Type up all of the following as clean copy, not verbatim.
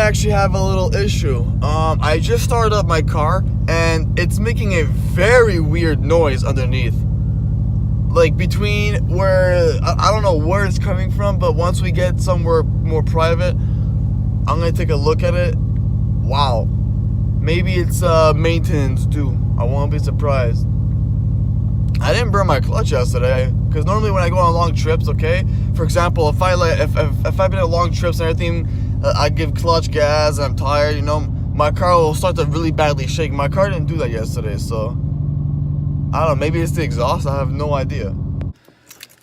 actually have a little issue. I just started up my car and it's making a very weird noise underneath. Like between where, I don't know where it's coming from, but once we get somewhere more private, I'm gonna take a look at it. Wow. Maybe it's maintenance too. I won't be surprised. I didn't burn my clutch yesterday, because normally when I go on long trips, okay, for example, if I've been on long trips and everything, I give clutch gas and I'm tired, you know, my car will start to really badly shake. My car didn't do that yesterday, so I don't know, maybe it's the exhaust, I have no idea.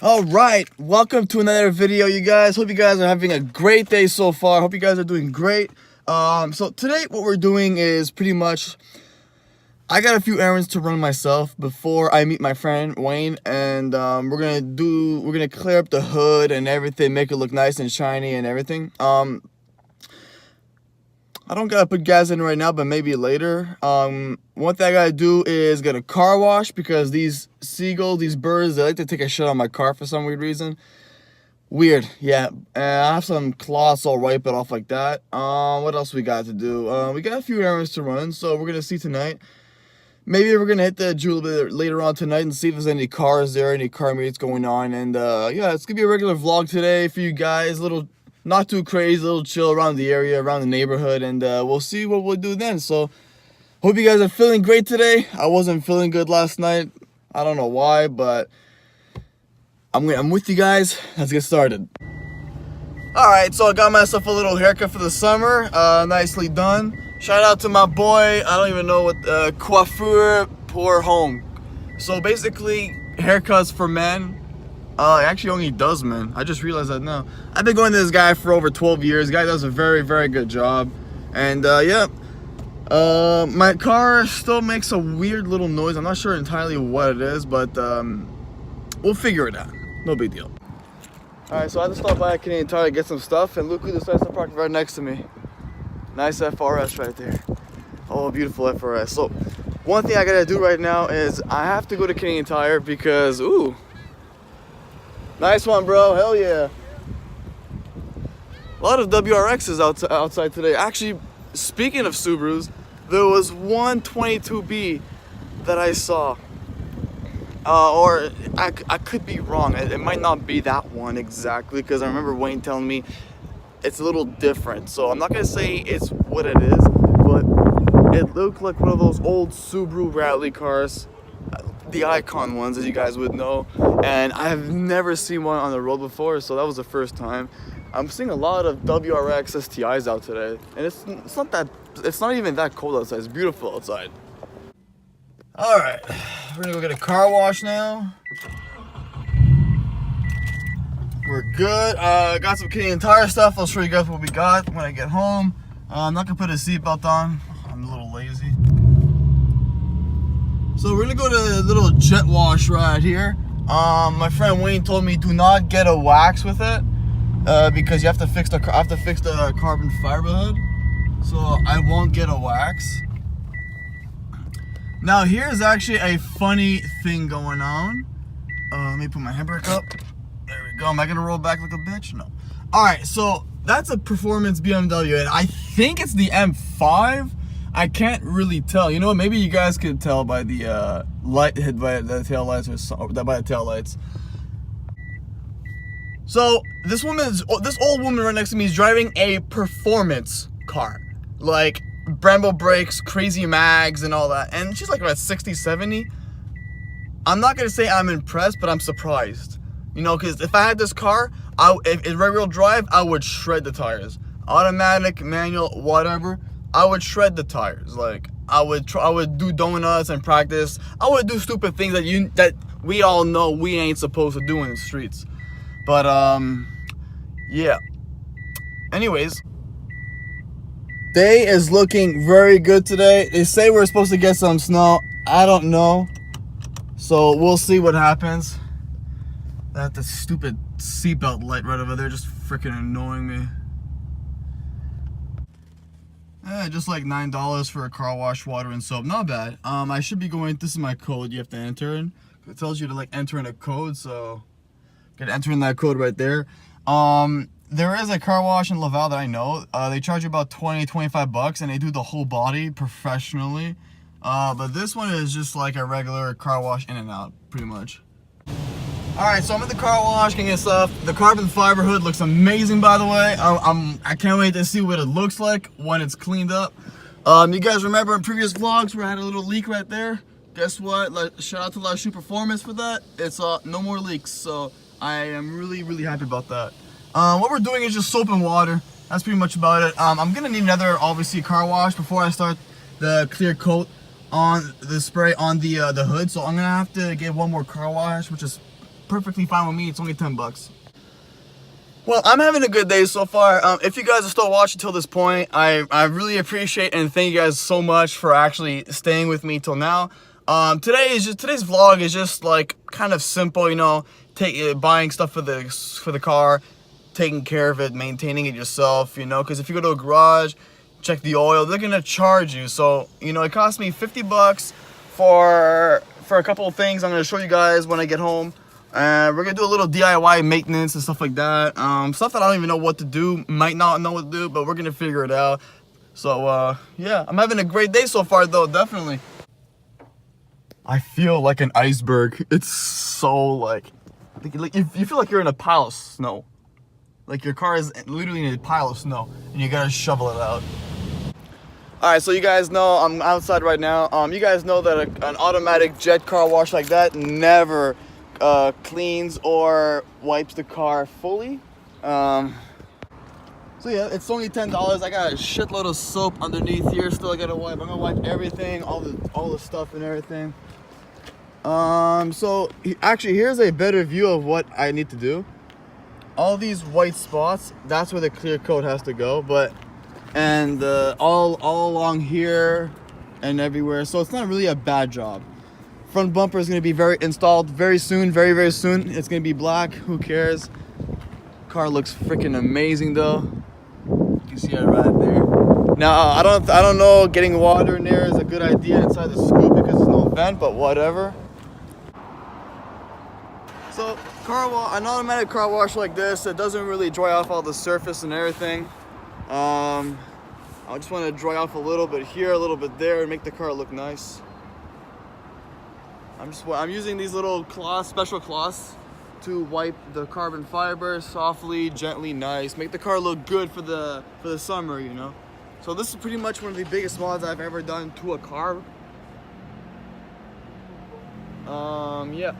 Alright, welcome to another video, you guys. Hope you guys are having a great day so far. Hope you guys are doing great. So today what we're doing is pretty much, I got a few errands to run myself before I meet my friend Wayne, and we're gonna clear up the hood and everything, make it look nice and shiny and everything. I don't gotta put gas in right now, but maybe later. One thing I gotta do is get a car wash, because these seagulls, these birds, they like to take a shit on my car for some weird reason. Weird, yeah. And I have some cloths, I'll wipe it off like that. What else we got to do? We got a few errands to run, so we're gonna see tonight. Maybe we're gonna hit the Jewel later on tonight and see if there's any cars there, any car meets going on. And yeah, it's gonna be a regular vlog today for you guys. Little, not too crazy, a little chill around the area, around the neighborhood, and we'll see what we'll do then. So, hope you guys are feeling great today. I wasn't feeling good last night. I don't know why, but I'm with you guys. Let's get started. Alright, so I got myself a little haircut for the summer. Nicely done. Shout out to my boy, I don't even know what, Coiffure pour Home. So basically, haircuts for men. Actually only does men. I just realized that now. I've been going to this guy for over 12 years. The guy does a very, very good job. And yeah, my car still makes a weird little noise. I'm not sure entirely what it is, but we'll figure it out. No big deal. Alright, so I had to stop by Canadian Tire to get some stuff, and look who decides to park right next to me. Nice FRS right there. Oh, beautiful FRS. So, one thing I gotta do right now is I have to go to Canadian Tire because, ooh, nice one, bro. Hell yeah. A lot of WRXs outside today. Actually, speaking of Subarus, there was one 22B that I saw. Or I could be wrong. It might not be that one exactly, because I remember Wayne telling me it's a little different. So I'm not gonna say it's what it is, but it looked like one of those old Subaru rally cars, the Icon ones, as you guys would know. And I have never seen one on the road before, so that was the first time. I'm seeing a lot of WRX STIs out today, and it's not even that cold outside. It's beautiful outside. All right, we're gonna go get a car wash now. We're good. Got some Canadian Tire stuff. I'll show you guys what we got when I get home. I'm not gonna put a seatbelt on. I'm a little lazy. So we're gonna go to a little jet wash right here. My friend Wayne told me do not get a wax with it because you have to fix the carbon fiber hood. So I won't get a wax. Now here's actually a funny thing going on. Let me put my handbrake up. There we go. Am I gonna roll back like a bitch? No. Alright, so that's a performance BMW, and I think it's the M5. I can't really tell. You know what? Maybe you guys could tell by the light hit by the tail lights, or by the tail lights. So this old woman right next to me is driving a performance car, like Brembo brakes, crazy mags, and all that. And she's like about 60, 70. I'm not gonna say I'm impressed, but I'm surprised. You know, because if I had this car, if rear-wheel drive, I would shred the tires. Automatic, manual, whatever, I would shred the tires. Like I would do donuts and practice. I would do stupid things that we all know we ain't supposed to do in the streets. But yeah. Anyways, day is looking very good today. They say we're supposed to get some snow. I don't know. So we'll see what happens. That stupid seatbelt light right over there just freaking annoying me. Just like $9 for a car wash, water, and soap. Not bad. I should be going. This is my code you have to enter in. It tells you to like enter in a code, so gotta enter in that code right there. there is a car wash in Laval that I know. They charge you about 20-25 bucks, and they do the whole body professionally. But this one is just like a regular car wash in and out, pretty much. Alright, so I'm at the car wash getting stuff. The carbon fiber hood looks amazing, by the way. I can't wait to see what it looks like when it's cleaned up. You guys remember in previous vlogs where I had a little leak right there? Guess what? Shout out to La Shoe Performance for that. It's no more leaks, so I am really happy about that. What we're doing is just soap and water. That's pretty much about it. I'm gonna need another, obviously, car wash before I start the clear coat on the spray on the hood. So I'm gonna have to get one more car wash, which is perfectly fine with me. It's only 10 bucks. Well, I'm having a good day so far. If you guys are still watching till this point, I really appreciate and thank you guys so much for actually staying with me till now. Today's vlog is just like kind of simple, you know, buying stuff for the car, taking care of it, maintaining it yourself, you know, because if you go to a garage, check the oil, they're gonna charge you. So, you know, it cost me 50 bucks for a couple of things I'm gonna show you guys when I get home. We're gonna do a little DIY maintenance and stuff like that. Stuff that I don't even know what to do, might not know what to do, but we're gonna figure it out. So yeah, I'm having a great day so far though, definitely. I feel like an iceberg. It's so like you feel like you're in a pile of snow. Like your car is literally in a pile of snow and you gotta shovel it out. Alright, so you guys know I'm outside right now. You guys know that an automatic jet car wash like that never cleans or wipes the car fully. So yeah, it's only $10. I got a shitload of soap underneath here. Still, I gotta wipe. I'm gonna wipe everything, all the stuff and everything. So actually, here's a better view of what I need to do. All these white spots, that's where the clear coat has to go. And all along here and everywhere. So it's not really a bad job. Front bumper is going to be installed very soon, very soon. It's going to be black. Who cares? Car looks freaking amazing though. You can see it right there. Now I don't know. Getting water in there is a good idea inside the scoop because there's no vent, but whatever. So an automatic car wash like this, it doesn't really dry off all the surface and everything. I just want to dry off a little bit here, a little bit there, and make the car look nice. I'm using these little cloths, special cloths, to wipe the carbon fiber softly, gently, nice. Make the car look good for the summer, you know. So this is pretty much one of the biggest mods I've ever done to a car. Yeah.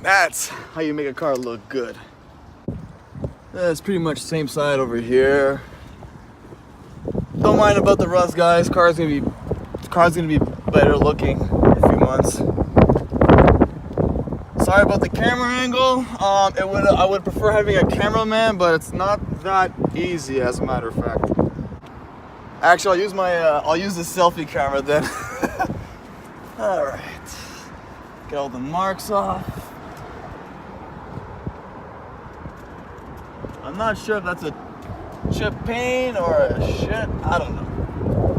That's how you make a car look good. That's pretty much the same side over here. Don't mind about the rust, guys. Car's gonna be better looking in a few months. Sorry about the camera angle. I would prefer having a cameraman, but it's not that easy, as a matter of fact. Actually, I'll use the selfie camera then. All right. Get all the marks off. I'm not sure if that's a chip paint or a shit. I don't know.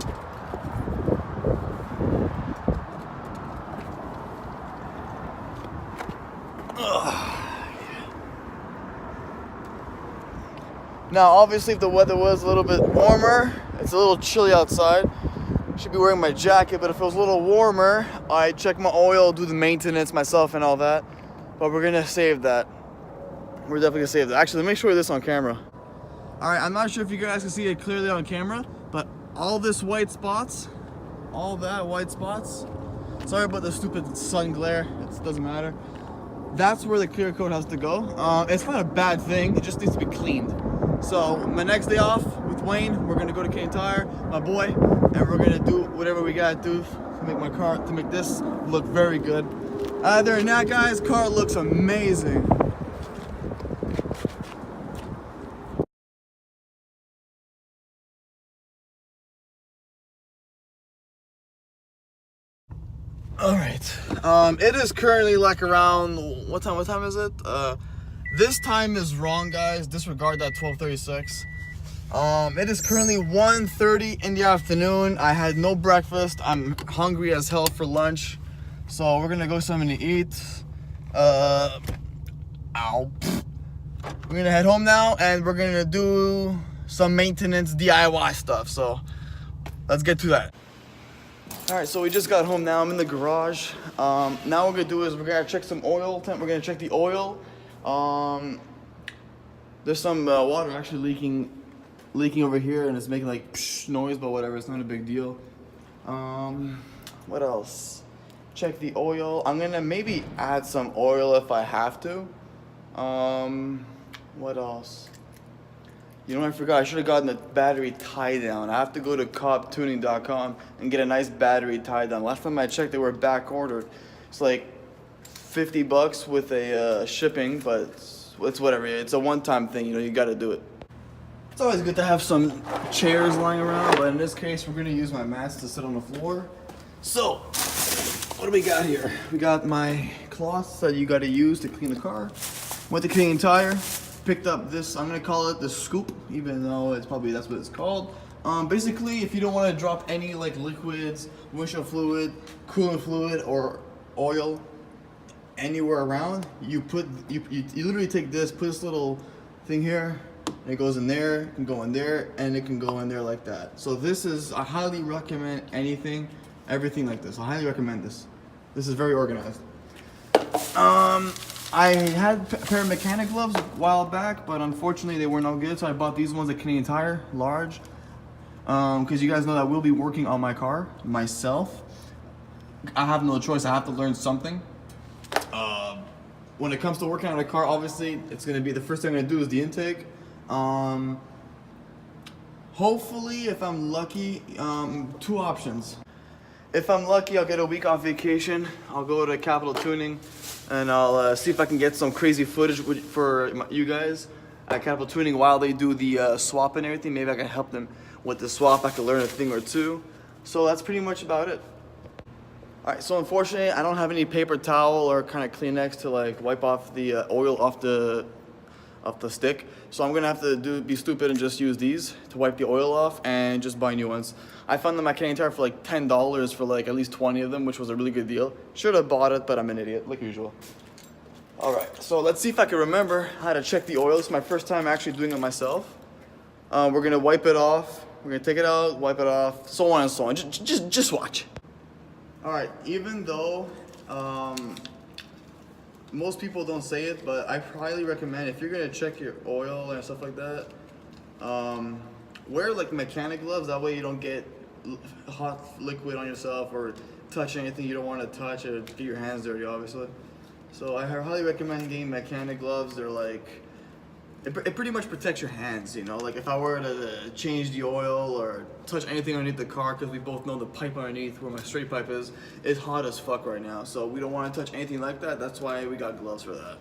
Now, obviously, if the weather was a little bit warmer, it's a little chilly outside. Should be wearing my jacket, but if it was a little warmer, I'd check my oil, do the maintenance myself and all that. But we're gonna save that. We're definitely gonna save that. Actually, let me show you this on camera. All right, I'm not sure if you guys can see it clearly on camera, but all this white spots, all that white spots. Sorry about the stupid sun glare, it doesn't matter. That's where the clear coat has to go. It's not a bad thing, it just needs to be cleaned. So my next day off with Wayne, we're gonna go to Canadian Tire, my boy, and we're gonna do whatever we gotta do to make this look very good. Other than that, guys, car looks amazing. All right, it is currently like around, what time is it? This time is wrong, guys, disregard that 12:36. It is currently 1:30 in the afternoon. I had no breakfast. I'm hungry as hell for lunch, so we're gonna go something to eat. We're gonna head home now, and we're gonna do some maintenance DIY stuff, so let's get to that. All right, so we just got home now. I'm in the garage. Now what we're gonna do is we're gonna check some oil. We're gonna check the oil. There's some water actually leaking over here, and it's making like psh noise, but whatever, it's not a big deal. What else? Check the oil. I'm gonna maybe add some oil if I have to. What else? You know, I forgot, I should have gotten the battery tie down. I have to go to cobbtuning.com and get a nice battery tie down. Last time I checked, they were back ordered. It's like $50 with a shipping, but it's whatever. It's a one-time thing, you know, you gotta do it. It's always good to have some chairs lying around, but in this case, we're gonna use my mats to sit on the floor. So, what do we got here? We got my cloths that you gotta use to clean the car. Went to Canadian Tire. Picked up this, I'm gonna call it the scoop, even though it's probably that's what it's called. Basically, if you don't want to drop any like liquids, windshield fluid, coolant fluid, or oil anywhere around, you literally take this, put this little thing here, and it goes in there, it can go in there, and it can go in there like that. So this is, I highly recommend everything like this. I highly recommend this. This is very organized. I had a pair of mechanic gloves a while back, but unfortunately they were no good, so I bought these ones at Canadian Tire, large. Because you guys know that I will be working on my car myself. I have no choice, I have to learn something. When it comes to working on a car, obviously, it's going to be the first thing I'm going to do is the intake. Hopefully, if I'm lucky, two options. If I'm lucky, I'll get a week off vacation. I'll go to Capital Tuning and I'll see if I can get some crazy footage for you guys at Capital Tuning while they do the swap and everything. Maybe I can help them with the swap. I can learn a thing or two. So that's pretty much about it. All right, so unfortunately, I don't have any paper towel or kind of Kleenex to like wipe off the oil off the stick. So I'm gonna have to be stupid and just use these to wipe the oil off and just buy new ones. I found them at Canadian Tire for like $10 for like at least 20 of them, which was a really good deal. Should have bought it, but I'm an idiot, like usual. All right, so let's see if I can remember how to check the oil. It's my first time actually doing it myself. We're gonna wipe it off. We're gonna take it out, wipe it off, so on and so on. Just watch. All right, even though most people don't say it, but I highly recommend if you're gonna check your oil and stuff like that, wear like mechanic gloves. That way you don't get hot liquid on yourself or touch anything you don't want to touch or get your hands dirty, obviously. So I highly recommend getting mechanic gloves. They're like, it pretty much protects your hands, you know? Like if I were to change the oil or touch anything underneath the car, because we both know the pipe underneath where my straight pipe is hot as fuck right now. So we don't want to touch anything like that. That's why we got gloves for that.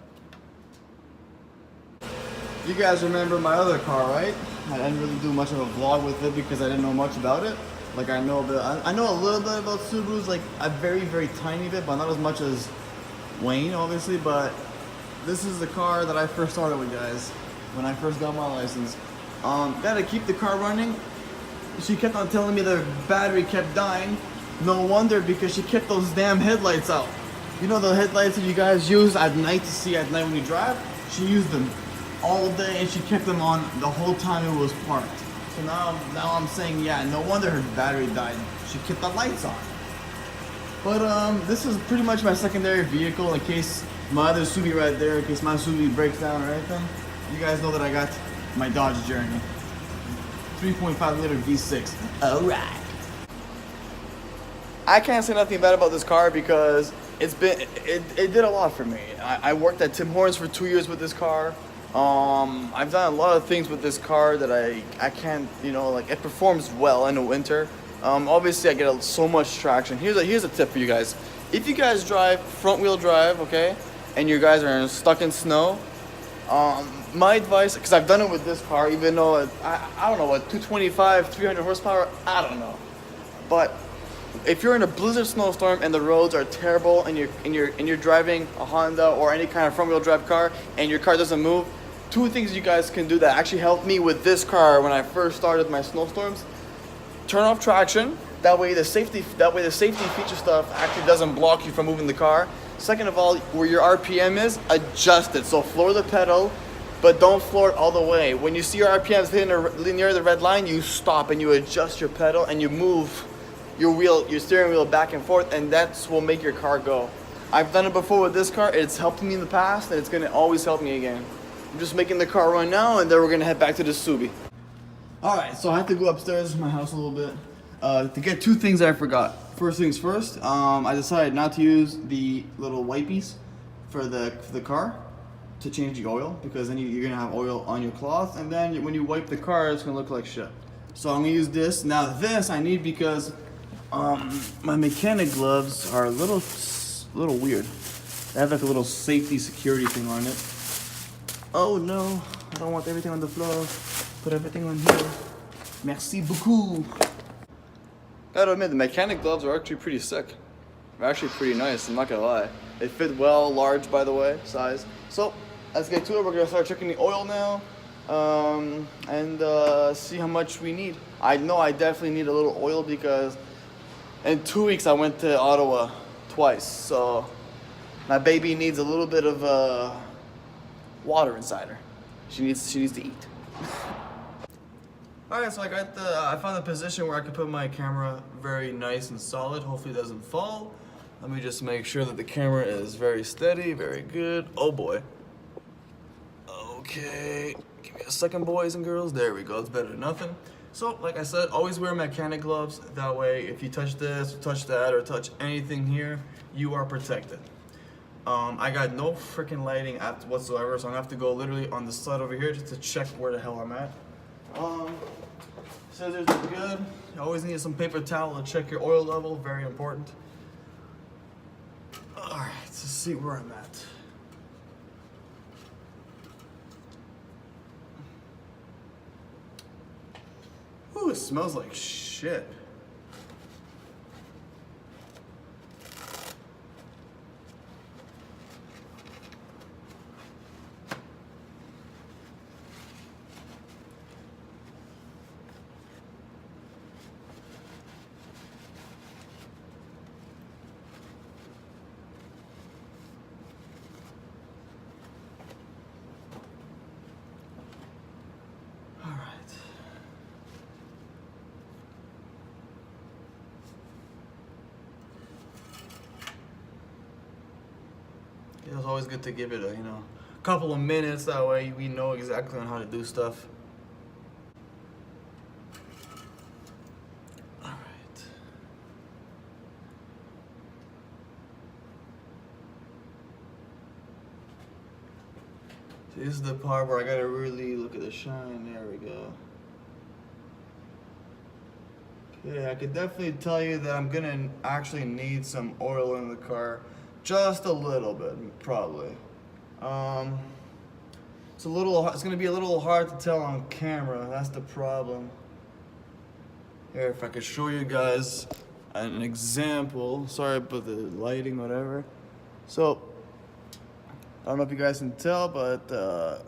You guys remember my other car, right? I didn't really do much of a vlog with it because I didn't know much about it. Like I know a little bit about Subarus, like a very tiny bit, but not as much as Wayne, obviously. But this is the car that I first started with, guys. When I first got my license. Gotta keep the car running. She kept on telling me the battery kept dying. No wonder, because she kept those damn headlights out. You know the headlights that you guys use at night to see at night when you drive? She used them all day and she kept them on the whole time it was parked. So now I'm saying, yeah, no wonder her battery died. She kept the lights on. But this is pretty much my secondary vehicle in case my other Subi right there, in case my Subi breaks down or anything. You guys know that I got my Dodge Journey. 3.5 liter V6. Alright. I can't say nothing bad about this car because it did a lot for me. I worked at Tim Hortons for 2 years with this car. I've done a lot of things with this car that I can't, you know, like it performs well in the winter. Obviously I get so much traction. Here's a tip for you guys. If you guys drive front wheel drive, okay, and you guys are stuck in snow, my advice, because I've done it with this car, even though I don't know what 225, 300 horsepower, I don't know, but if you're in a blizzard snowstorm and the roads are terrible and you're driving a Honda or any kind of front wheel drive car and your car doesn't move, two things you guys can do that actually helped me with this car when I first started my snowstorms. Turn off traction. That way the safety feature stuff actually doesn't block you from moving the car. Second of all, where your RPM is, adjust it. So floor the pedal, but don't floor it all the way. When you see your RPMs hitting near the red line, you stop and you adjust your pedal and you move your steering wheel back and forth, and that's what will make your car go. I've done it before with this car. It's helped me in the past, and it's gonna always help me again. I'm just making the car run now, and then we're gonna head back to the Subi. All right, so I had to go upstairs to my house a little bit to get two things I forgot. First things first, I decided not to use the little wipies for the car to change the oil, because then you're gonna have oil on your cloth, and then when you wipe the car, it's gonna look like shit. So I'm gonna use this. Now this I need because my mechanic gloves are a little weird. They have like a little safety security thing on it. Oh no, I don't want everything on the floor. Put everything on here. Merci beaucoup. Gotta admit, the mechanic gloves are actually pretty sick. They're actually pretty nice, I'm not gonna lie. They fit well, large by the way, size. So, let's get to it. We're gonna start checking the oil now. And see how much we need. I know I definitely need a little oil because in 2 weeks I went to Ottawa twice, so my baby needs a little bit of water inside her. She needs to eat. All right, so I found a position where I can put my camera very nice and solid. Hopefully it doesn't fall. Let me just make sure that the camera is very steady, very good. Oh boy. Okay, give me a second, boys and girls. There we go, it's better than nothing. So, like I said, always wear mechanic gloves. That way, if you touch this, or touch that, or touch anything here, you are protected. I got no freaking lighting whatsoever, so I'm gonna have to go literally on the side over here just to check where the hell I'm at. Scissors are good. You always need some paper towel to check your oil level, very important. All right, let's see where I'm at. Ooh, it smells like shit. It's always good to give it a, couple of minutes. That way we know exactly on how to do stuff. All right. So this is the part where I gotta really look at the shine. There we go. Okay, I could definitely tell you that I'm gonna actually need some oil in the car. Just a little bit, probably. It's gonna be a little hard to tell on camera. That's the problem. Here, if I could show you guys an example. Sorry about the lighting, whatever. So, I don't know if you guys can tell, but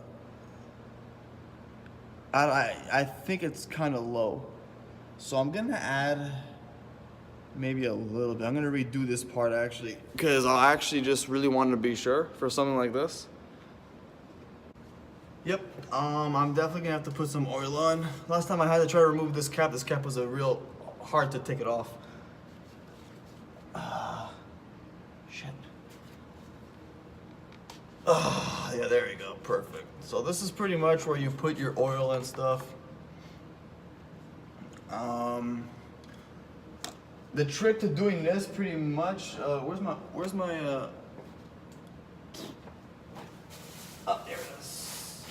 I think it's kind of low. So I'm gonna add maybe a little bit. I'm gonna redo this part actually, because I actually just really wanted to be sure for something like this. Yep, I'm definitely gonna have to put some oil on. Last time I had to try to remove this cap was a real hard to take it off. Shit. Yeah, there you go, perfect. So this is pretty much where you put your oil and stuff. the trick to doing this pretty much, where's my, oh, there it is.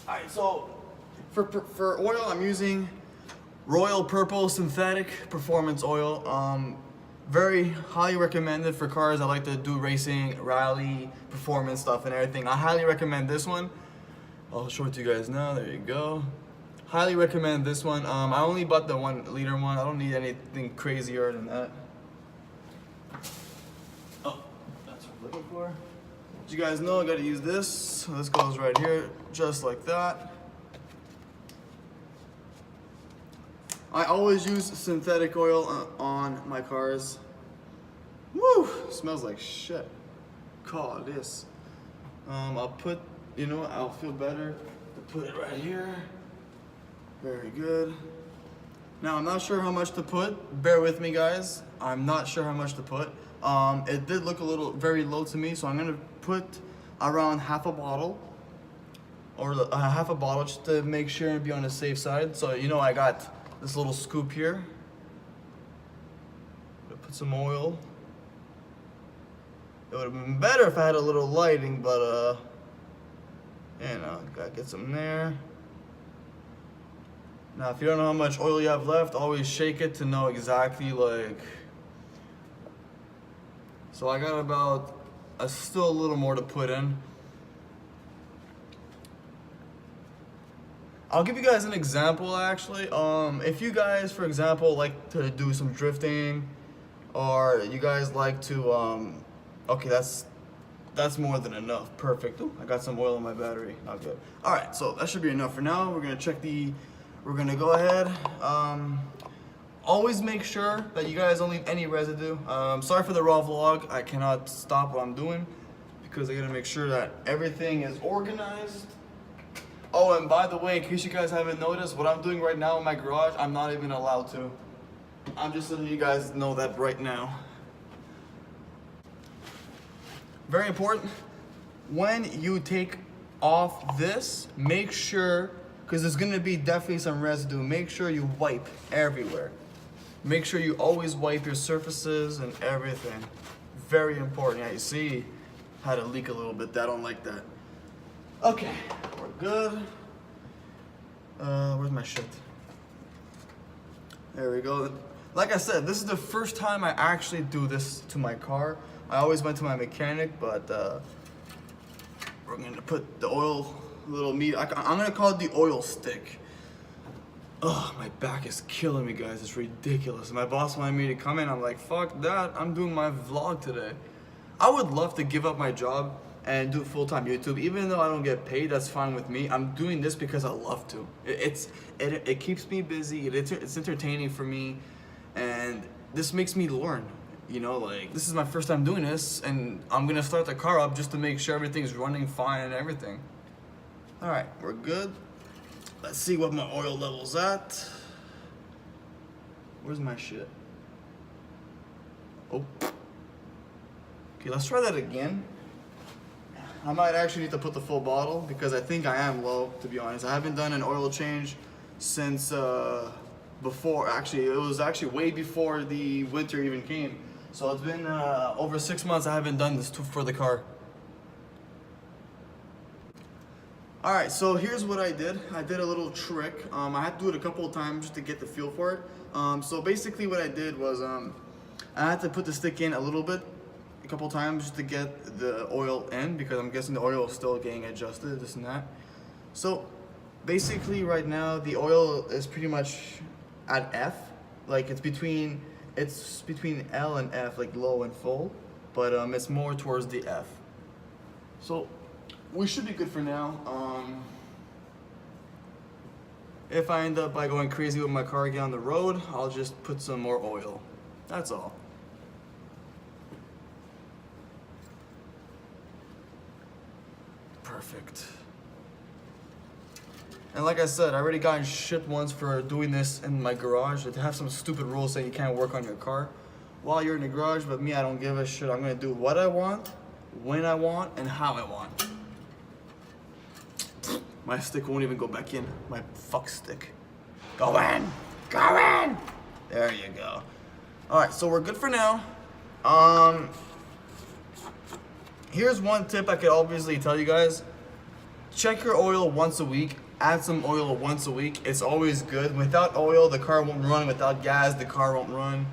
Alright, so for oil, I'm using Royal Purple Synthetic Performance Oil. Very highly recommended for cars that like to do racing, rally, performance stuff and everything. I highly recommend this one. I'll show it to you guys now. There you go. Highly recommend this one. I only bought the 1 liter one. I don't need anything crazier than that. Oh, that's what I'm looking for. As you guys know, I gotta use this. So this goes right here, just like that. I always use synthetic oil on my cars. Woo! Smells like shit. Call this. I'll put, you know, I'll feel better to put it right here. Very good. Now I'm not sure how much to put. Bear with me, guys. I'm not sure how much to put. It did look a little very low to me, so I'm gonna put around half a bottle, or half a bottle, just to make sure and be on the safe side. So you know, I got this little scoop here. Put some oil. It would have been better if I had a little lighting, but you know, gotta get some there. Now, if you don't know how much oil you have left, always shake it to know exactly, like. So I got about still a little more to put in. I'll give you guys an example, actually. If you guys, for example, like to do some drifting, or you guys like to, okay, that's more than enough. Perfect. Ooh, I got some oil in my battery. Not good. All right, so that should be enough for now. We're gonna go ahead. Always make sure that you guys don't leave any residue. Sorry for the raw vlog. I cannot stop what I'm doing because I gotta make sure that everything is organized. Oh, and by the way, in case you guys haven't noticed, what I'm doing right now in my garage, I'm not even allowed to. I'm just letting you guys know that right now. Very important, when you take off this, make sure, because there's gonna be definitely some residue, make sure you wipe everywhere. Make sure you always wipe your surfaces and everything. Very important. Yeah, you see, had a leak a little bit. I don't like that. Okay, we're good. Where's my shit? There we go. Like I said, this is the first time I actually do this to my car. I always went to my mechanic, but we're gonna put the oil, little meat. I'm gonna call it the oil stick. Oh, my back is killing me, guys. It's ridiculous. My boss wanted me to come in. I'm like, fuck that. I'm doing my vlog today. I would love to give up my job and do full-time YouTube. Even though I don't get paid, that's fine with me. I'm doing this because I love to. It keeps me busy. It's entertaining for me. And this makes me learn. You know, like, this is my first time doing this, and I'm gonna start the car up just to make sure everything's running fine and everything. All right, we're good. Let's see what my oil level's at. Where's my shit? Oh. Okay, let's try that again. I might actually need to put the full bottle because I think I am low, to be honest. I haven't done an oil change since before, actually, it was actually way before the winter even came. So it's been over 6 months I haven't done this for the car. All right, so here's what I did. I did a little trick. I had to do it a couple of times just to get the feel for it. So basically what I did was I had to put the stick in a little bit, a couple of times just to get the oil in, because I'm guessing the oil is still getting adjusted, this and that. So basically right now the oil is pretty much at F. Like it's between L and F, like low and full, but it's more towards the F. So we should be good for now. If I end up by going crazy with my car again on the road, I'll just put some more oil. That's all. Perfect. And like I said, I already got shit once for doing this in my garage. They have some stupid rules saying you can't work on your car while you're in the garage, but me, I don't give a shit. I'm gonna do what I want, when I want, and how I want. My stick won't even go back in. My fuck stick. Go in! Go in! There you go. All right, so we're good for now. Here's one tip I could obviously tell you guys. Check your oil once a week. Add some oil once a week. It's always good. Without oil, the car won't run. Without gas, the car won't run.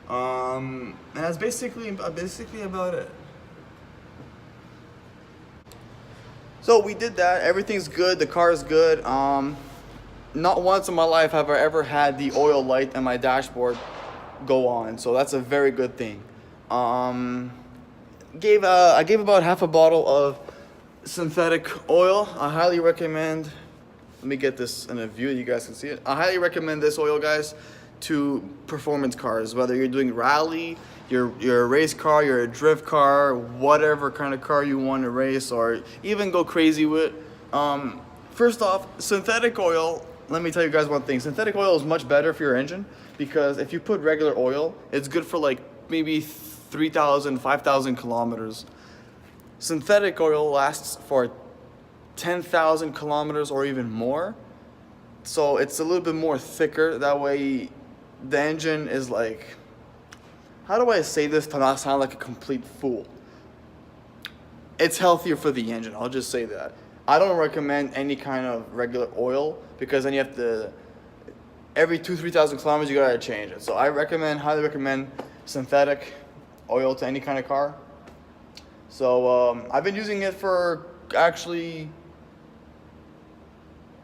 And that's basically about it. So we did that. Everything's good. The car is good. Not once in my life have I ever had the oil light in my dashboard go on. So that's a very good thing. I gave about half a bottle of synthetic oil. I highly recommend. Let me get this in a view, you guys can see it. I highly recommend this oil, guys, to performance cars. Whether you're doing rally, you're a race car, you're a drift car, whatever kind of car you want to race or even go crazy with. First off, synthetic oil. Let me tell you guys one thing. Synthetic oil is much better for your engine because if you put regular oil, it's good for like maybe 3,000, 5,000 kilometers. Synthetic oil lasts for 10,000 kilometers or even more. So it's a little bit more thicker. That way the engine is like, how do I say this to not sound like a complete fool? It's healthier for the engine, I'll just say that. I don't recommend any kind of regular oil because then you have to, every 2,000-3,000 kilometers you gotta change it. So I highly recommend synthetic oil to any kind of car. So I've been using it for actually,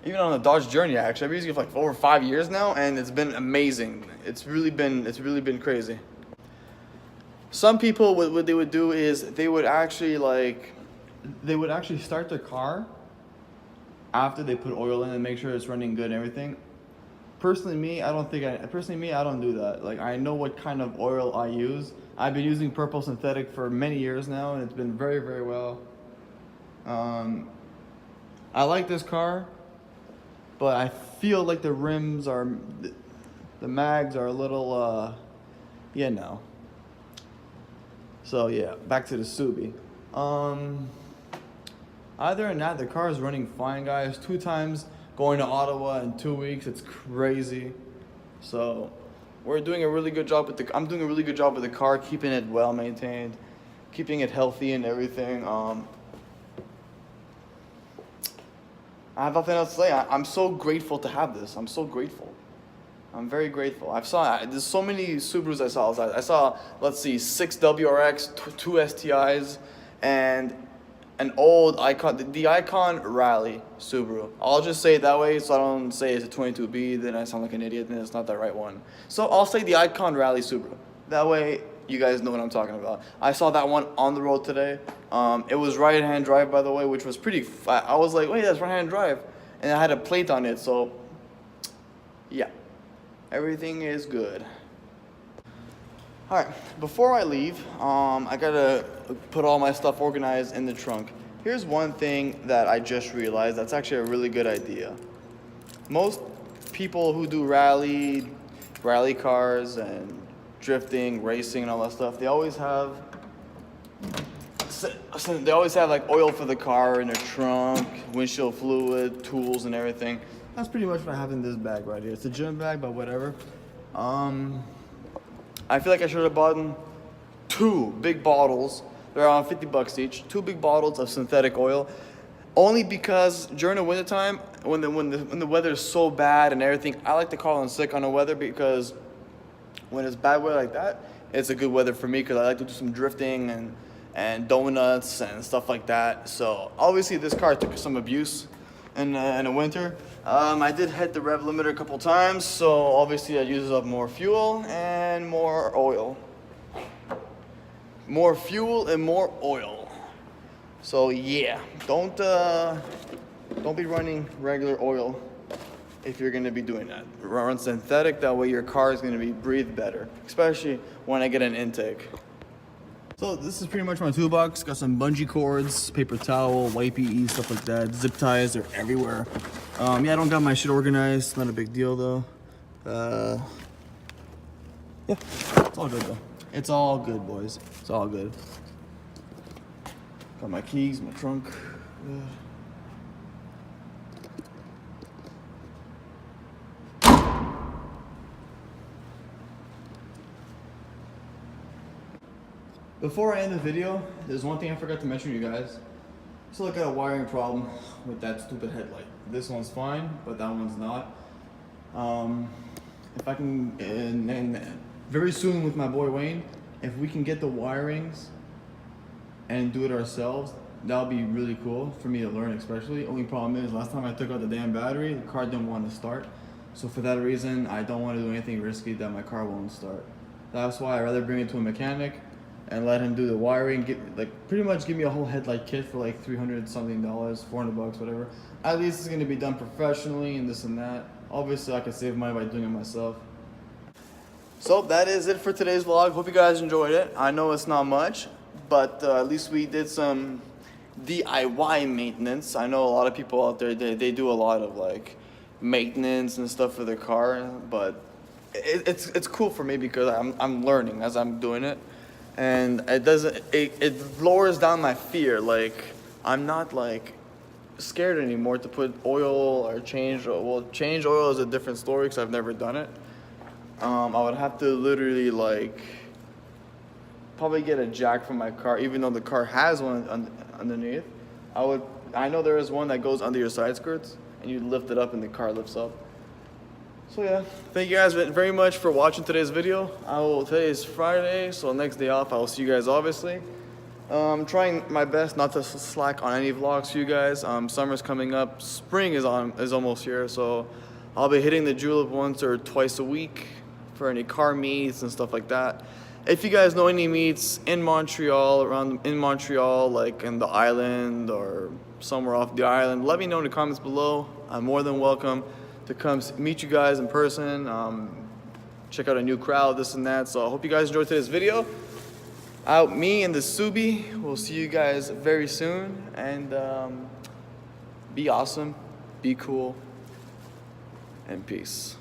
even on the Dodge Journey actually, I've been using it for like over 5 years now and it's been amazing. It's really been crazy. Some people, what they would do is they would actually start their car after they put oil in and make sure it's running good and everything. Personally, me, I don't do that. Like, I know what kind of oil I use. I've been using Purple Synthetic for many years now, and it's been very, very well. I like this car, but I feel like the rims are, the mags are a little, you know. So yeah, back to the Subi. Other than that, the car is running fine, guys. 2 times going to Ottawa in 2 weeks. It's crazy. So we're doing a really good job with I'm doing a really good job with the car, keeping it well maintained, keeping it healthy and everything. I have nothing else to say. I'm so grateful to have this. I'm so grateful. I'm very grateful. There's so many Subarus I saw. I saw, let's see, 6 WRX, 2 STIs, and an old Icon, the Icon Rally Subaru. I'll just say it that way so I don't say it's a 22B, then I sound like an idiot and it's not the right one. So I'll say the Icon Rally Subaru. That way you guys know what I'm talking about. I saw that one on the road today. It was right-hand drive, by the way, which was pretty, I was like, wait, that's right-hand drive. And I had a plate on it, so yeah, everything is good. All right, before I leave, I gotta put all my stuff organized in the trunk. Here's one thing that I just realized that's actually a really good idea. Most people who do rally cars and drifting, racing and all that stuff, they always have like oil for the car in their trunk, windshield fluid, tools and everything. That's pretty much what I have in this bag right here. It's a gym bag, but whatever. I feel like I should have bought 2 big bottles. They're around $50 each. 2 big bottles of synthetic oil. Only because during the wintertime, when the weather is so bad and everything, I like to call in sick on the weather because when it's bad weather like that, it's a good weather for me because I like to do some drifting and donuts and stuff like that. So obviously this car took some abuse in the winter. I did hit the rev limiter a couple times, so obviously that uses up more fuel and more oil. More fuel and more oil. So yeah, don't be running regular oil if you're gonna be doing that. Run synthetic, that way your car is gonna be breathe better, especially when I get an intake. So this is pretty much my toolbox. Got some bungee cords, paper towel, white PE, stuff like that. Zip ties, they're everywhere. Yeah, I don't got my shit organized. Not a big deal though. Yeah, it's all good though. It's all good, boys. It's all good. Got my keys, my trunk. Before I end the video, there's one thing I forgot to mention to you guys. So I got a wiring problem with that stupid headlight. This one's fine, but that one's not. If I can, and very soon with my boy Wayne, if we can get the wirings and do it ourselves, that would be really cool for me to learn, especially. Only problem is, last time I took out the damn battery, the car didn't want to start. So for that reason, I don't want to do anything risky that my car won't start. That's why I'd rather bring it to a mechanic and let him do the wiring, pretty much give me a whole headlight kit for like $300 something, $400, whatever. At least it's gonna be done professionally and this and that. Obviously I can save money by doing it myself. So that is it for today's vlog. Hope you guys enjoyed it. I know it's not much, but at least we did some DIY maintenance. I know a lot of people out there, they do a lot of like maintenance and stuff for their car, but it's cool for me because I'm learning as I'm doing it. And it lowers down my fear. Like, I'm not like scared anymore to put oil or change. Well, change oil is a different story because I've never done it. I would have to literally like probably get a jack from my car, even though the car has one underneath. I know there is one that goes under your side skirts and you lift it up and the car lifts up. So yeah, thank you guys very much for watching today's video. Today is Friday, so next day off I will see you guys obviously. I'm trying my best not to slack on any vlogs for you guys. Summer's coming up, spring is almost here, so I'll be hitting the Julep once or twice a week for any car meets and stuff like that. If you guys know any meets in Montreal, like in the island or somewhere off the island, let me know in the comments below. I'm more than welcome to come meet you guys in person, check out a new crowd, this and that. So I hope you guys enjoyed today's video. Me and the Subi, we'll see you guys very soon, and be awesome, be cool, and peace.